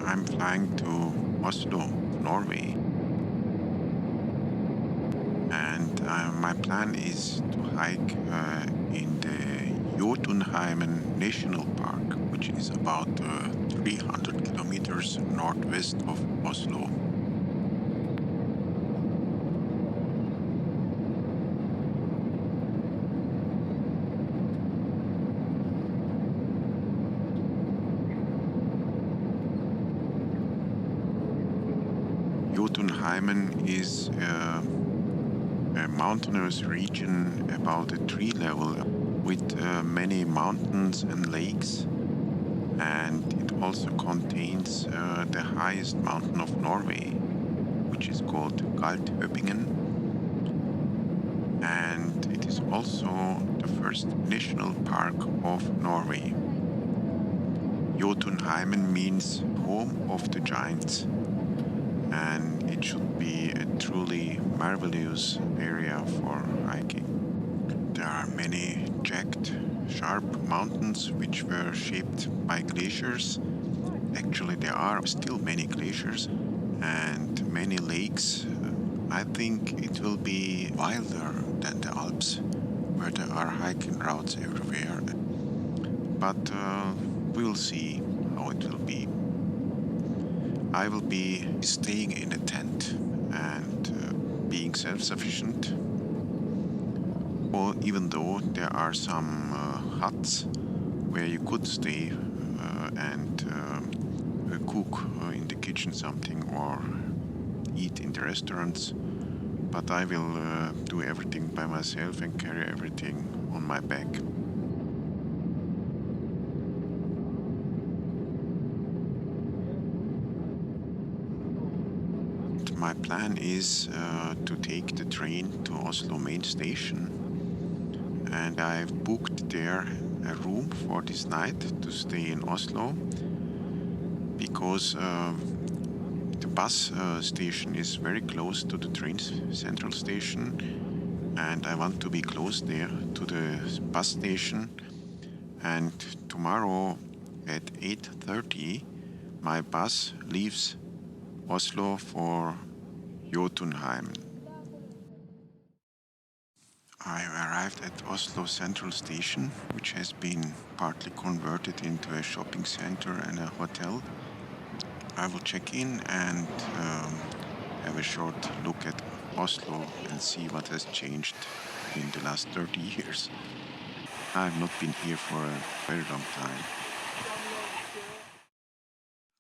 I'm flying to Oslo, Norway, and my plan is to hike in the Jotunheimen National Park, which is about 300 kilometers northwest of Oslo. Jotunheimen is a mountainous region about a tree level with many mountains and lakes, and it also contains the highest mountain of Norway, which is called Galthöpingen, and it is also the first national park of Norway. Jotunheimen means home of the giants, and it should be a truly marvelous area for hiking. There are many jagged, sharp mountains which were shaped by glaciers. Actually, there are still many glaciers and many lakes. I think it will be wilder than the Alps, where there are hiking routes everywhere. But we'll see how it will be. I will be staying in a tent and being self-sufficient. Well, even though there are some huts where you could stay and cook in the kitchen something or eat in the restaurants, but I will do everything by myself and carry everything on my back. My plan is to take the train to Oslo main station, and I've booked there a room for this night to stay in Oslo because the bus station is very close to the train central station, and I want to be close there to the bus station. And tomorrow at 8:30 my bus leaves Oslo for Jotunheim. I arrived at Oslo Central Station, which has been partly converted into a shopping center and a hotel. I will check in and have a short look at Oslo and see what has changed in the last 30 years. I've not been here for a very long time.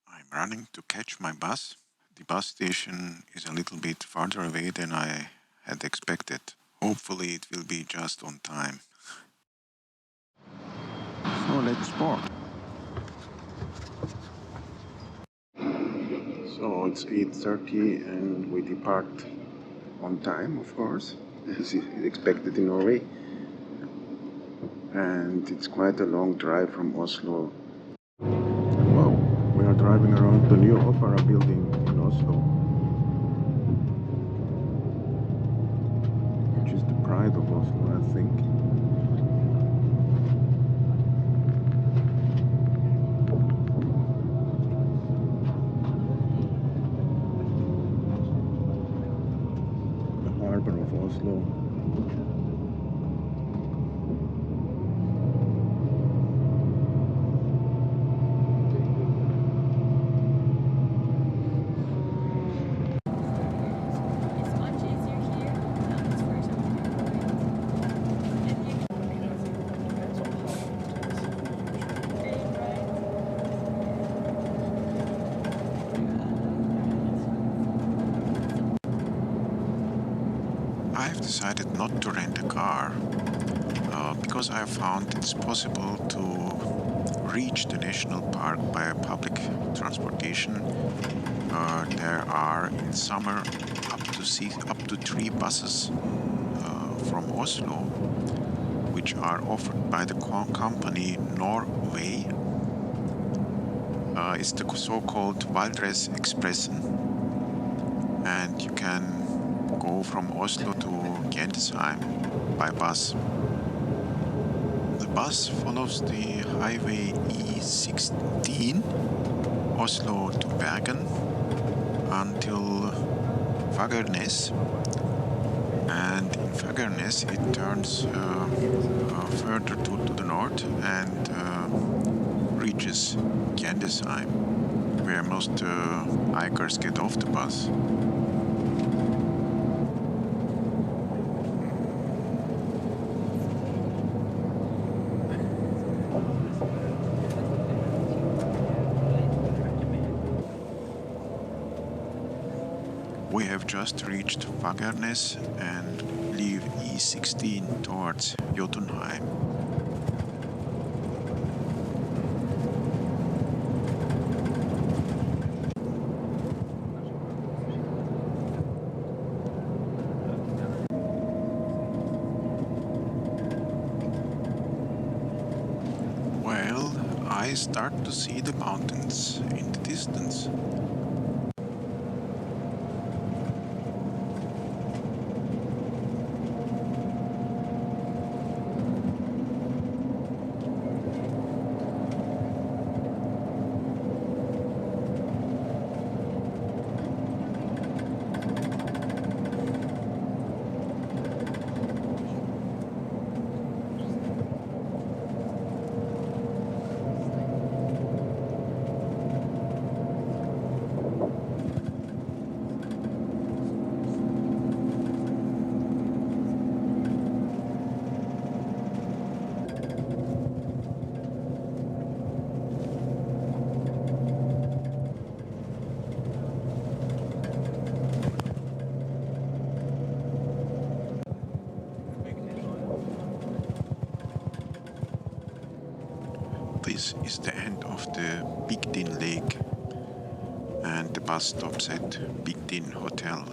I'm running to catch my bus. The bus station is a little bit farther away than I had expected. Hopefully it will be just on time. So let's walk. So it's 8:30 and we depart on time, of course, as expected in Norway. And it's quite a long drive from Oslo. Wow, we are driving around the new opera building in Oslo, which is the pride of Oslo, I think. The harbor of Oslo. I've decided not to rent a car because I found it's possible to reach the national park by public transportation. There are in summer up to 3 buses from Oslo, which are offered by the company Norway. It's the so-called Valdres Expressen, and you can go from Oslo to Jotunheim by bus. The bus follows the highway E16 Oslo to Bergen until Fagernes, and in Fagernes it turns further to the north and reaches Jotunheim, where most hikers get off the bus. We have just reached Fagernes and leave E16 towards Jotunheim. Well, I start to see the mountains in the distance. This is the end of the Big Din Lake, and the bus stops at Big Din Hotel.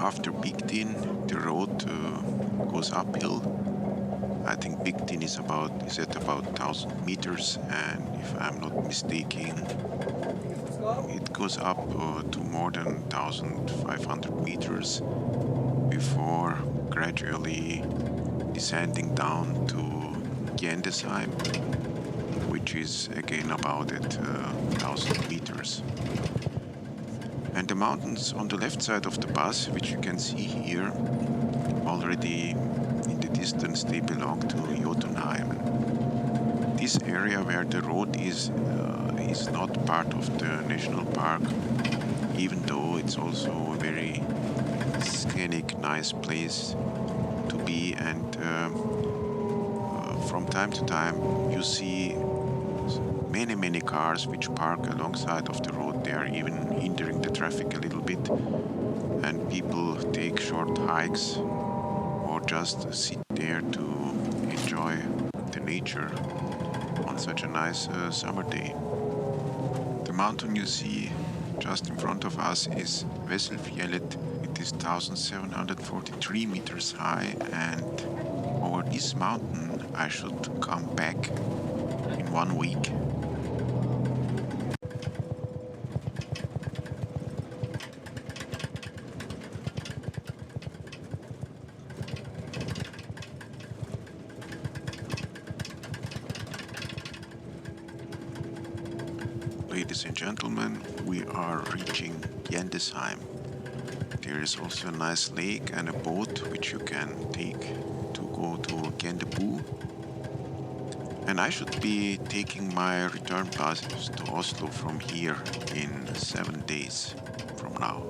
After Big Din, the road goes uphill. I think Big Din is at about 1,000 meters, and if I'm not mistaken, it goes up to more than 1,500 meters before gradually descending down to Jotunheim, which is again about at 1,000 meters. And the mountains on the left side of the bus, which you can see here, already in the distance, they belong to Jotunheimen. This area where the road is not part of the national park, even though it's also a very scenic, nice place to be. And from time to time, you see many cars which park alongside of the road. They are even hindering the traffic a little bit, and people take short hikes or just sit there to enjoy the nature on such a nice summer day. The mountain you see just in front of us is Vesselfjellet. It is 1,743 meters high, and over this mountain I should come back in 1 week. ladies and gentlemen, we are reaching Jotunheim. There is also a nice lake and a boat which you can take to go to Jotunheim. And I should be taking my return passes to Oslo from here in 7 days from now.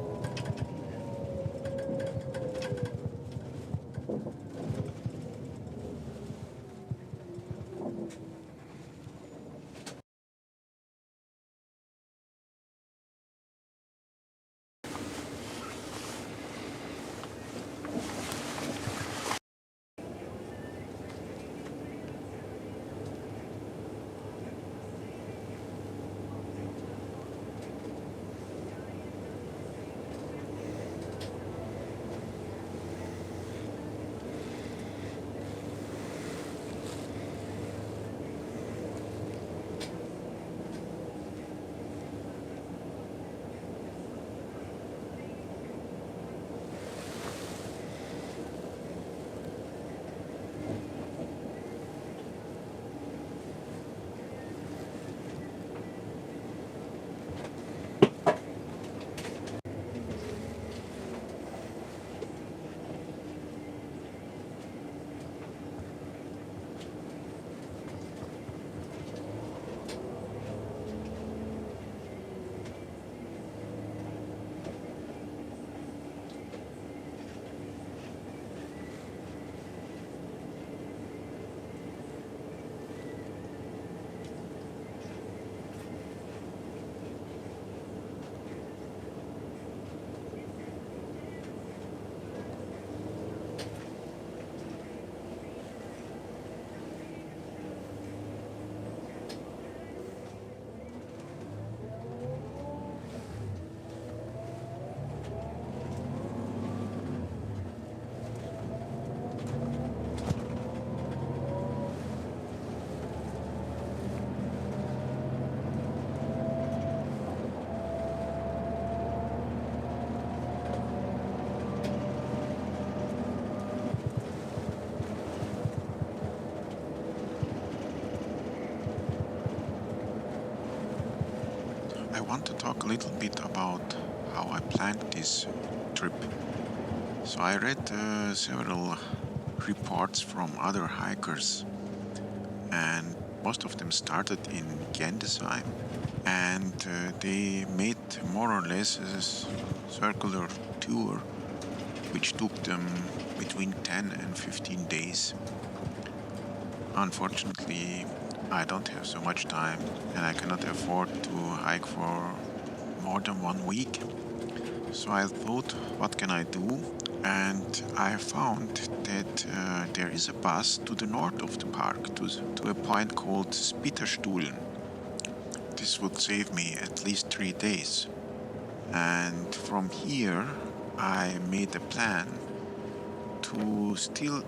I want to talk a little bit about how I planned this trip. So I read several reports from other hikers, and most of them started in Jotunheim, and they made more or less a circular tour which took them between 10 and 15 days. Unfortunately, I don't have so much time and I cannot afford to hike for more than 1 week. So I thought, what can I do? And I found that there is a bus to the north of the park to a point called Spiterstulen. This would save me at least 3 days. And from here, I made a plan to still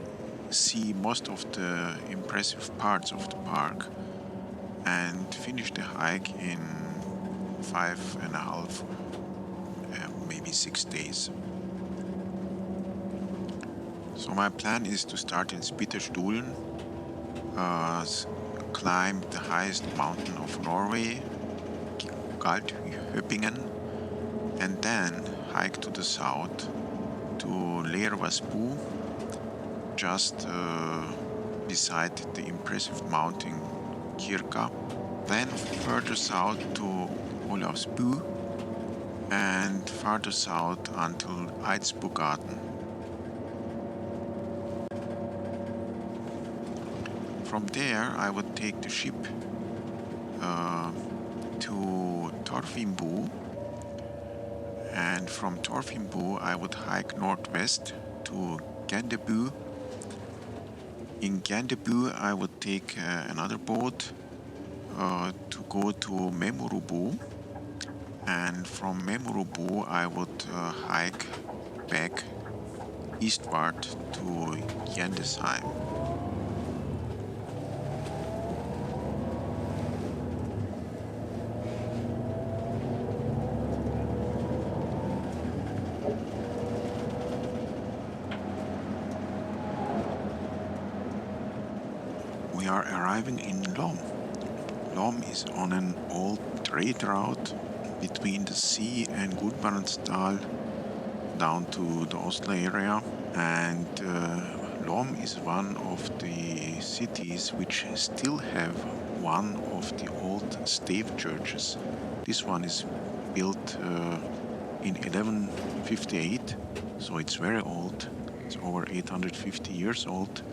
see most of the impressive parts of the park and finish the hike in 5.5, maybe 6 days. So my plan is to start in Spiterstulen, climb the highest mountain of Norway, Jotunheimen, and then hike to the south to Lervasbu, just beside the impressive mountain Kirka, then further south to Olavsbu, and farther south until Eidsbugarden. From there I would take the ship to Torfimbu, and from Torfimbu I would hike northwest to Gendebu. In Gendebu I would take another boat to go to Memurubu, and from Memurubu I would hike back eastward to Jotunheim. We are arriving in Lom. Lom is on an old trade route between the sea and Gudbrandsdal down to the Oslo area, and Lom is one of the cities which still have one of the old stave churches. This one is built in 1158, so it's very old. It's over 850 years old,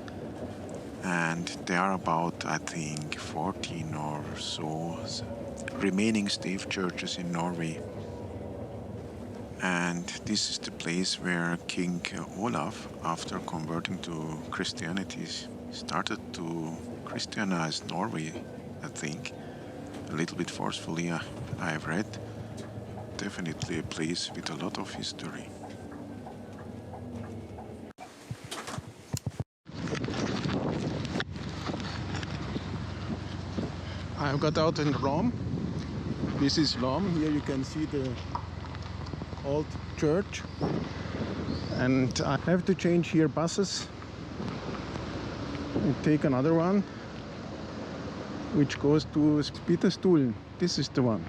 and there are about, I think, 14 or so remaining stave churches in Norway. And this is the place where King Olaf, after converting to Christianity, started to Christianize Norway, I think, a little bit forcefully, I have read. Definitely a place with a lot of history. I've got out in Lom. This is Lom. Here you can see the old church. And I have to change here buses and take another one which goes to Spiterstulen. This is the one.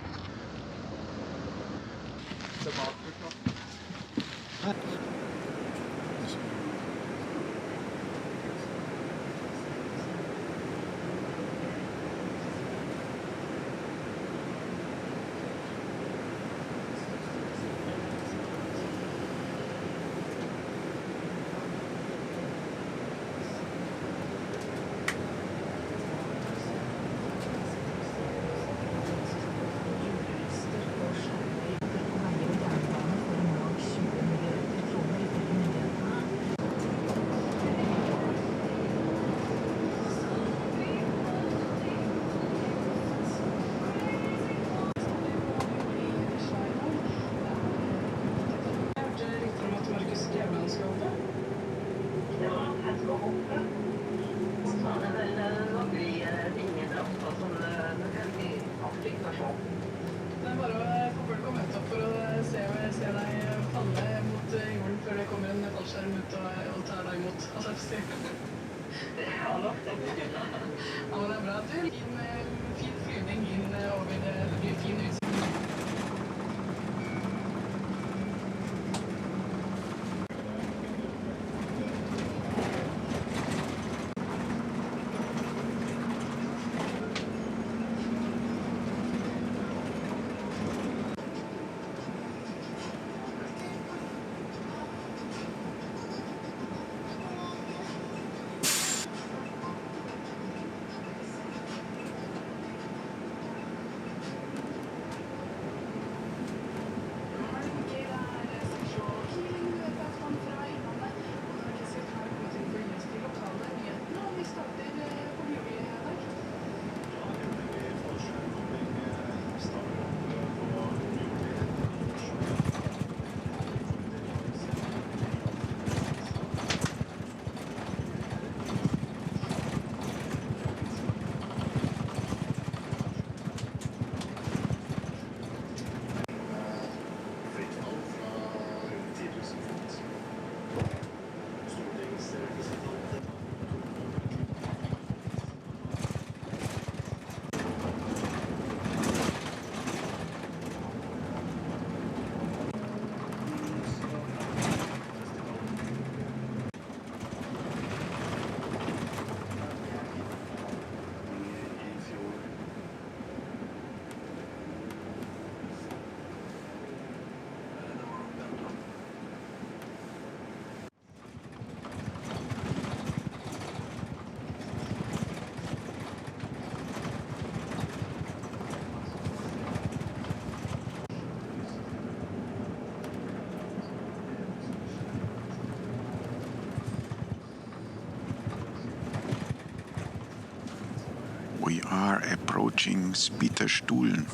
We are approaching Spiterstulen.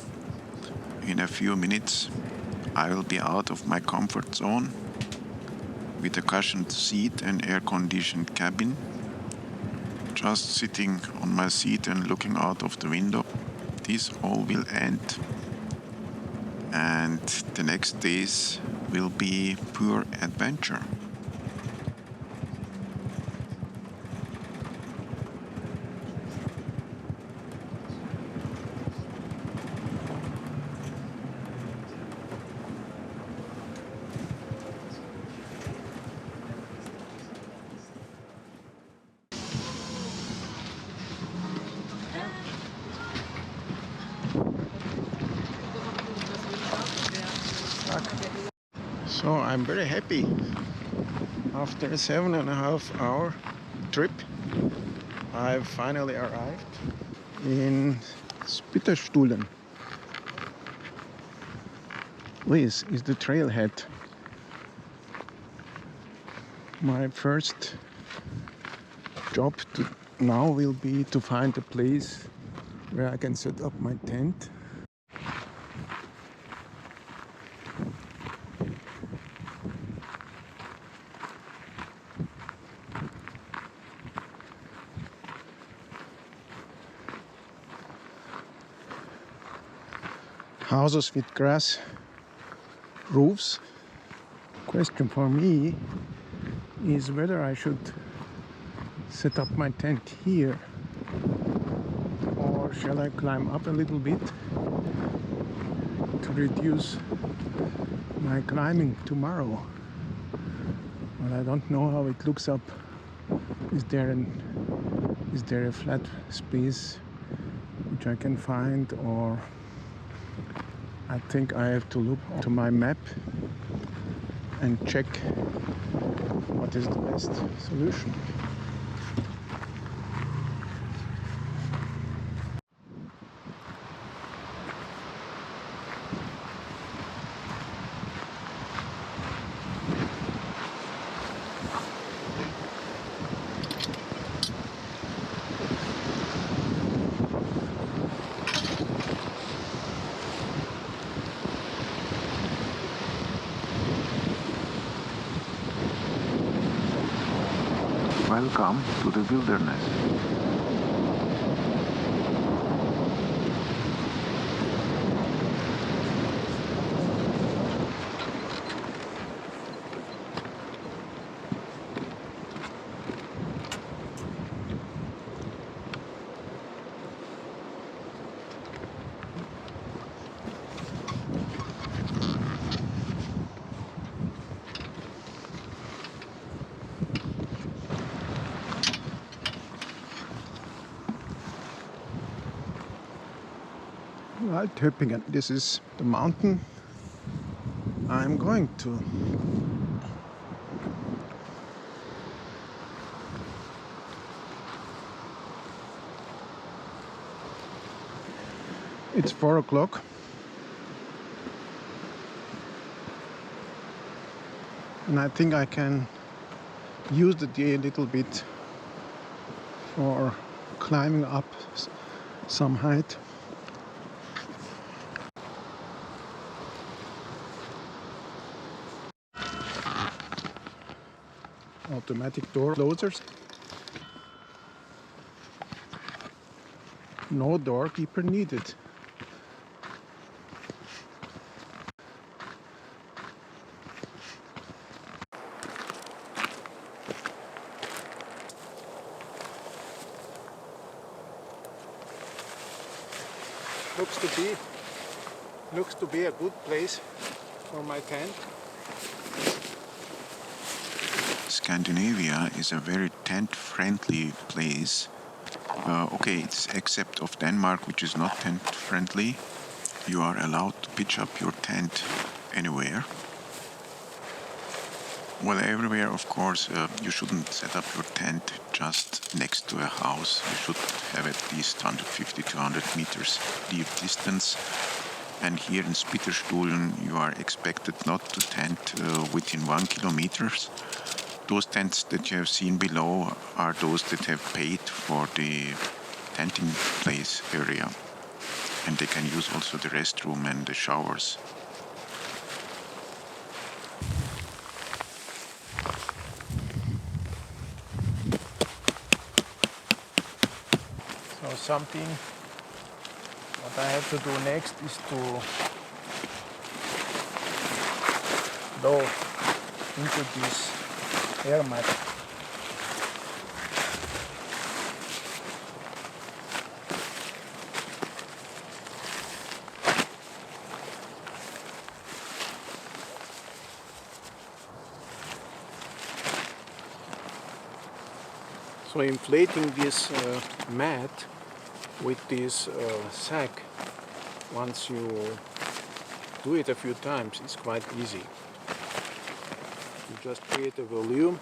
In a few minutes, I will be out of my comfort zone with a cushioned seat and air-conditioned cabin, just sitting on my seat and looking out of the window. This all will end, and the next days will be pure adventure. I'm very happy. After a 7.5 hour trip, I've finally arrived in Spiterstulen. This is the trailhead. My first job now will be to find a place where I can set up my tent. Houses with grass roofs. Question for me is whether I should set up my tent here, or shall I climb up a little bit to reduce my climbing tomorrow. Well, I don't know how it looks up. Is there a flat space which I can find, or I think I have to look to my map and check what is the best solution. Welcome to the wilderness. Jotunheim. This is the mountain I'm going to. It's 4 o'clock. And I think I can use the day a little bit for climbing up some height. Automatic door closers. No doorkeeper needed. Looks to be a good place for my tent. Scandinavia is a very tent-friendly place. Okay, it's except of Denmark, which is not tent-friendly. You are allowed to pitch up your tent anywhere. Well, everywhere, of course, you shouldn't set up your tent just next to a house. You should have at least 150 to 100 meters deep distance. And here in Spiterstulen, you are expected not to tent within 1 kilometer. Those tents that you have seen below are those that have paid for the tenting place area. And they can use also the restroom and the showers. So something what I have to do next is to go into this air mat. So inflating this mat with this sack, once you do it a few times, it's quite easy. just create a volume,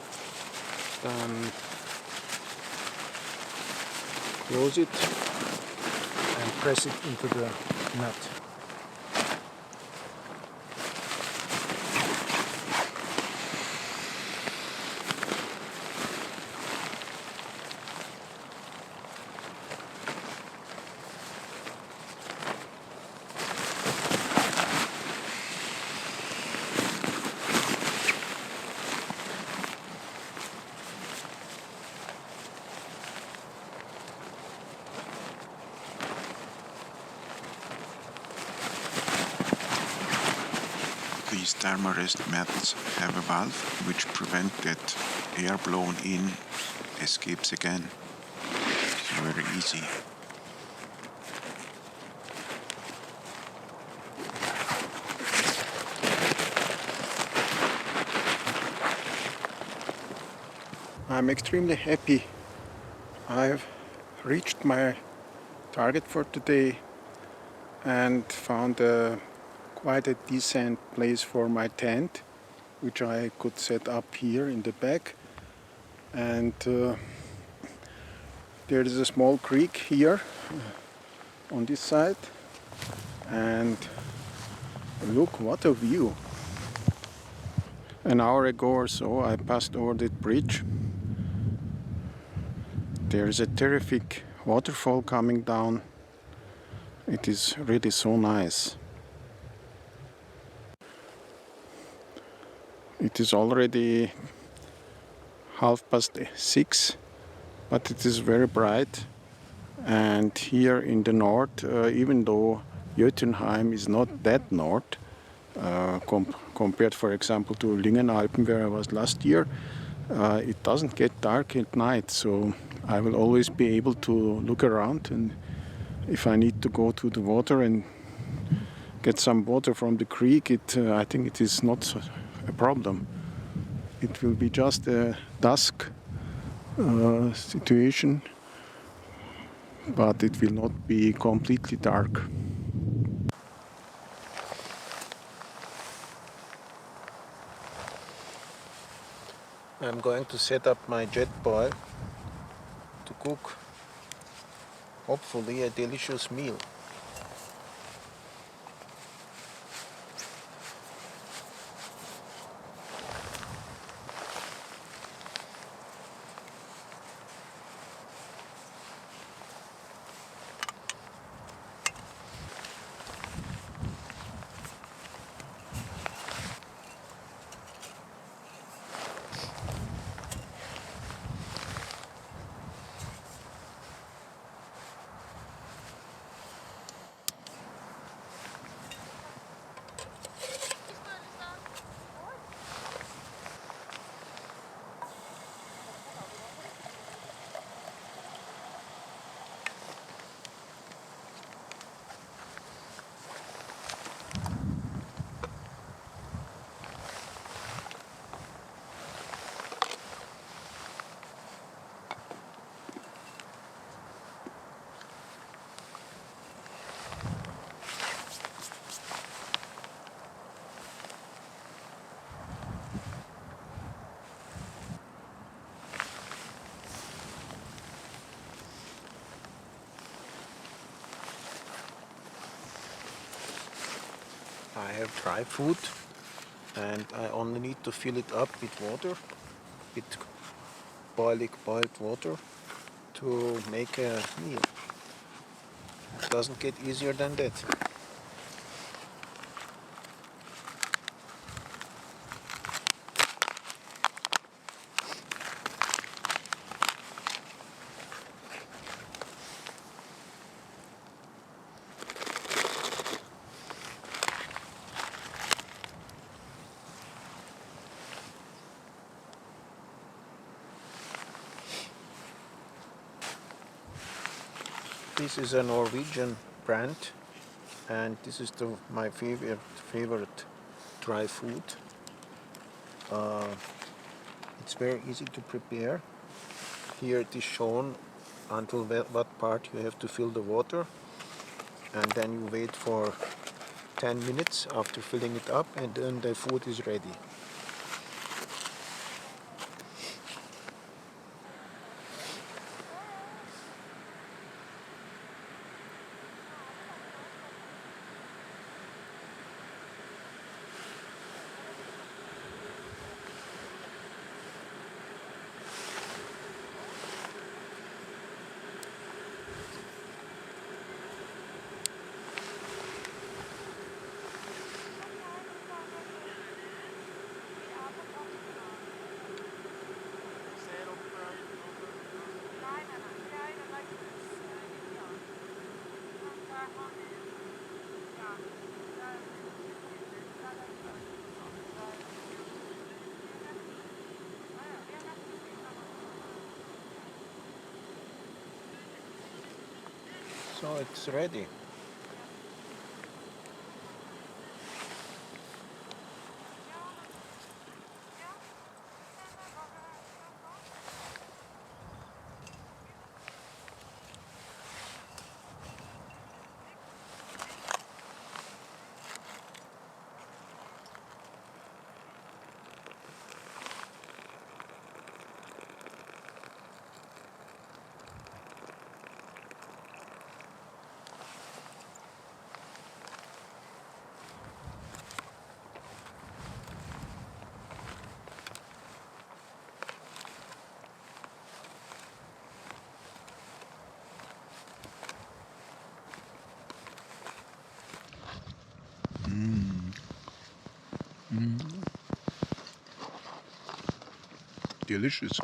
then close it and press it into the nut. These thermarest metals have a valve which prevent that air blown in escapes again. It's very easy. I'm extremely happy. I've reached my target for today and found quite a decent place for my tent, which I could set up here in the back. And there is a small creek here on this side, and look what a view. An hour ago or so I passed over that bridge. There is a terrific waterfall coming down. It is really so nice. It is already 6:30, but it is very bright. And here in the north, even though Jotunheim is not that north, compared, for example, to Lingenalpen, where I was last year, it doesn't get dark at night, so I will always be able to look around, and if I need to go to the water and get some water from the creek, I think it is not a problem. It will be just a dusk situation, but it will not be completely dark. I'm going to set up my jet boil to cook, hopefully, a delicious meal. I have dry food and I only need to fill it up with water, with boiled water, to make a meal. It doesn't get easier than that. This is a Norwegian brand, and this is my favorite dry food. It's very easy to prepare. Here it is shown until what part you have to fill the water, and then you wait for 10 minutes after filling it up, and then the food is ready. So it's ready. Delicious.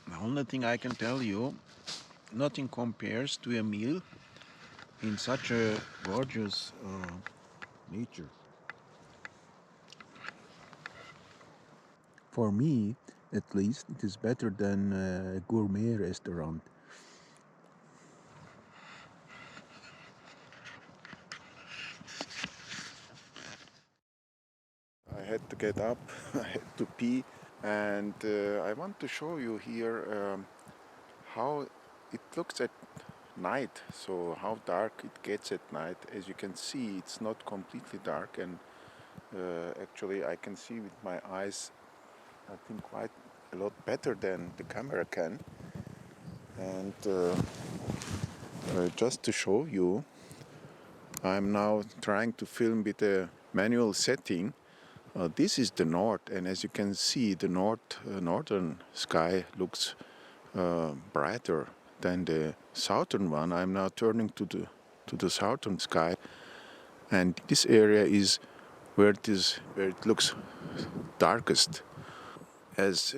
The only thing I can tell you, nothing compares to a meal in such a gorgeous nature. For me, at least, it is better than a gourmet restaurant. I had to get up, I had to pee, and I want to show you here how it looks at night, so how dark it gets at night. As you can see, it's not completely dark, and actually I can see with my eyes, I think, quite a lot better than the camera can. And just to show you, I'm now trying to film with a manual setting. This is the north, and as you can see, the northern sky looks brighter than the southern one. I'm now turning to the southern sky, and this area is where it looks darkest. As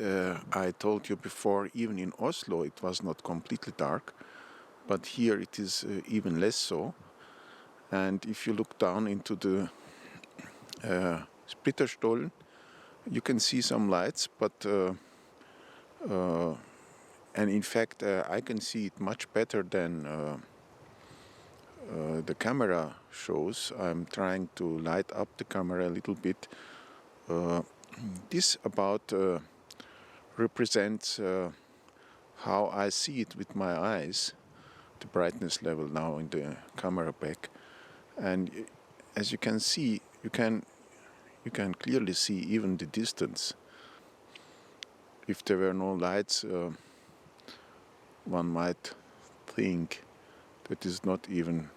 I told you before, even in Oslo it was not completely dark, but here it is even less so. And if you look down into the Spiterstulen, you can see some lights, but and in fact I can see it much better than the camera shows. I'm trying to light up the camera a little bit. This about represents how I see it with my eyes, the brightness level now in the camera back. And as you can see, you can clearly see even the distance. If there were no lights, one might think that is not even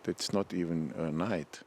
that's not even night.